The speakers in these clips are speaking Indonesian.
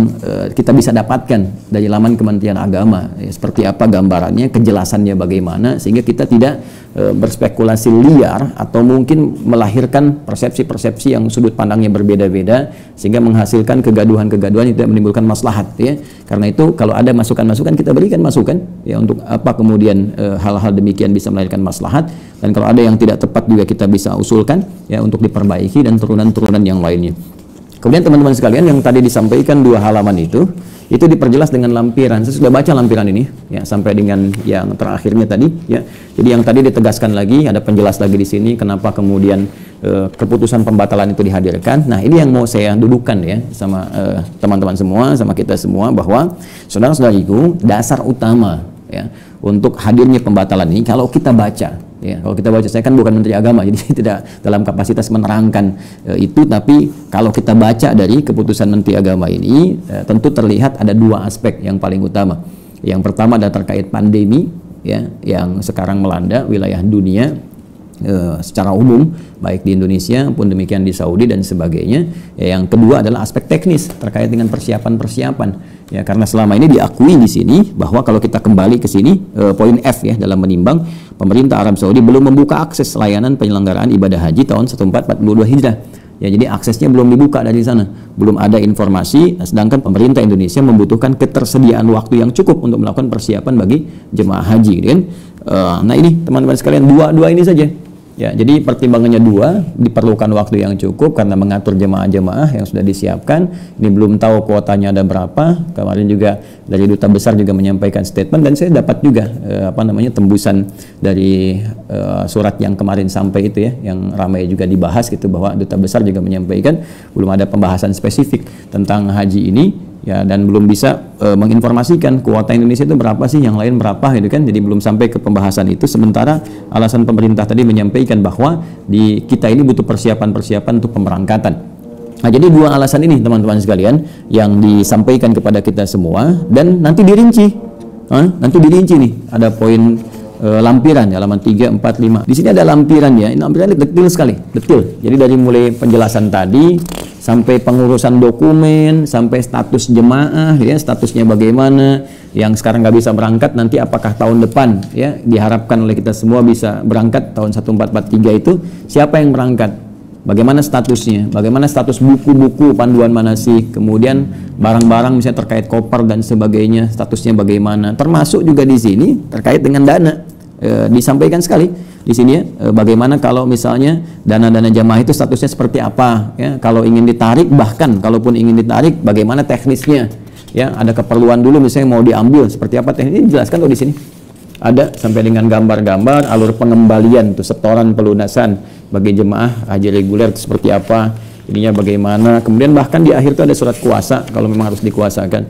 yang kita bisa dapatkan dari laman Kementerian Agama, ya, seperti apa gambarannya, kejelasannya bagaimana, sehingga kita tidak berspekulasi liar atau mungkin melahirkan persepsi-persepsi yang sudut pandangnya berbeda-beda sehingga menghasilkan kegaduhan-kegaduhan yang tidak menimbulkan maslahat, ya. Karena itu kalau ada masukan-masukan kita berikan masukan, ya, untuk apa kemudian hal-hal demikian bisa melahirkan maslahat, dan kalau ada yang tidak tepat juga kita bisa usulkan, ya, untuk diperbaiki dan turunan-turunan yang lainnya. Kemudian teman-teman sekalian, yang tadi disampaikan 2 halaman itu diperjelas dengan lampiran. Saya sudah baca lampiran ini, ya, sampai dengan yang terakhirnya tadi, ya. Jadi yang tadi ditegaskan lagi, ada penjelas lagi di sini kenapa kemudian keputusan pembatalan itu dihadirkan. Nah, ini yang mau saya dudukkan, ya, sama teman-teman semua, sama kita semua, bahwa saudara-saudariku, dasar utama, ya, untuk hadirnya pembatalan ini kalau kita baca, ya, kalau kita baca, saya kan bukan Menteri Agama, jadi tidak dalam kapasitas menerangkan itu, tapi kalau kita baca dari keputusan Menteri Agama ini, tentu terlihat ada 2 aspek yang paling utama. Yang pertama adalah terkait pandemi, ya, yang sekarang melanda wilayah dunia secara umum, baik di Indonesia pun demikian di Saudi dan sebagainya. Ya, yang kedua adalah aspek teknis terkait dengan persiapan-persiapan, ya, karena selama ini diakui di sini bahwa kalau kita kembali ke sini, poin F, ya, dalam menimbang, pemerintah Arab Saudi belum membuka akses layanan penyelenggaraan ibadah haji tahun 1442 Hijrah. Ya, jadi aksesnya belum dibuka dari sana, belum ada informasi, sedangkan pemerintah Indonesia membutuhkan ketersediaan waktu yang cukup untuk melakukan persiapan bagi jemaah haji, gitu kan? Nah, ini teman-teman sekalian, dua ini saja. Ya, jadi pertimbangannya 2, diperlukan waktu yang cukup karena mengatur jemaah-jemaah yang sudah disiapkan. Ini belum tahu kuotanya ada berapa. Kemarin juga dari Duta Besar juga menyampaikan statement, dan saya dapat juga tembusan dari surat yang kemarin sampai itu, ya, yang ramai juga dibahas gitu, bahwa Duta Besar juga menyampaikan belum ada pembahasan spesifik tentang haji ini, ya, dan belum bisa menginformasikan kuota Indonesia itu berapa sih, yang lain berapa, gitu kan. Jadi belum sampai ke pembahasan itu. Sementara alasan pemerintah tadi menyampaikan bahwa di kita ini butuh persiapan-persiapan untuk pemberangkatan. Nah, jadi 2 alasan ini teman-teman sekalian yang disampaikan kepada kita semua, dan nanti dirinci. Nanti dirinci nih, ada poin lampiran, ya, halaman 3, 4, 5. Di sini ada lampiran, ya. Ini lampiran detail sekali, detail. Jadi dari mulai penjelasan tadi sampai pengurusan dokumen, sampai status jemaah, ya, statusnya bagaimana, yang sekarang nggak bisa berangkat, nanti apakah tahun depan, ya, diharapkan oleh kita semua bisa berangkat tahun 1443 itu, siapa yang berangkat, bagaimana statusnya, bagaimana status buku-buku panduan manasik, kemudian barang-barang misalnya terkait koper dan sebagainya, statusnya bagaimana, termasuk juga di sini terkait dengan dana. Disampaikan sekali di sini, ya, bagaimana kalau misalnya dana-dana jamaah itu statusnya seperti apa, ya, kalau ingin ditarik, bahkan kalaupun ingin ditarik bagaimana teknisnya, ya, ada keperluan dulu misalnya mau diambil seperti apa teknisnya, dijelaskan tuh di sini. Ada sampai dengan gambar-gambar alur pengembalian tuh, setoran pelunasan bagi jemaah haji reguler itu seperti apa, ininya bagaimana, kemudian bahkan di akhir itu ada surat kuasa kalau memang harus dikuasakan,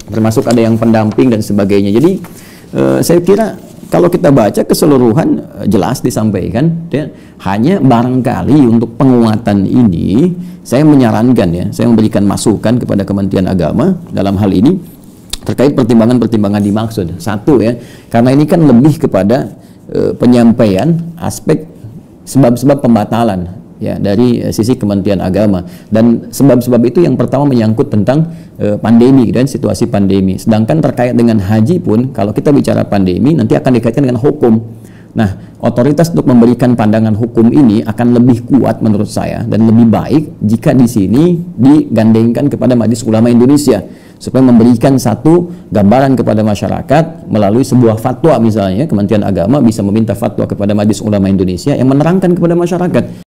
termasuk ada yang pendamping dan sebagainya. Jadi saya kira kalau kita baca keseluruhan jelas disampaikan, ya. Hanya barangkali untuk penguatan ini saya menyarankan, ya, saya memberikan masukan kepada Kementerian Agama dalam hal ini terkait pertimbangan-pertimbangan dimaksud. Satu, ya, karena ini kan lebih kepada penyampaian aspek sebab-sebab pembatalan, ya, dari sisi Kementerian Agama, dan sebab-sebab itu yang pertama menyangkut tentang pandemi dan situasi pandemi. Sedangkan terkait dengan haji pun, kalau kita bicara pandemi nanti akan dikaitkan dengan hukum. Nah, otoritas untuk memberikan pandangan hukum ini akan lebih kuat menurut saya dan lebih baik jika di sini digandengkan kepada Majelis Ulama Indonesia, supaya memberikan satu gambaran kepada masyarakat melalui sebuah fatwa. Misalnya Kementerian Agama bisa meminta fatwa kepada Majelis Ulama Indonesia yang menerangkan kepada masyarakat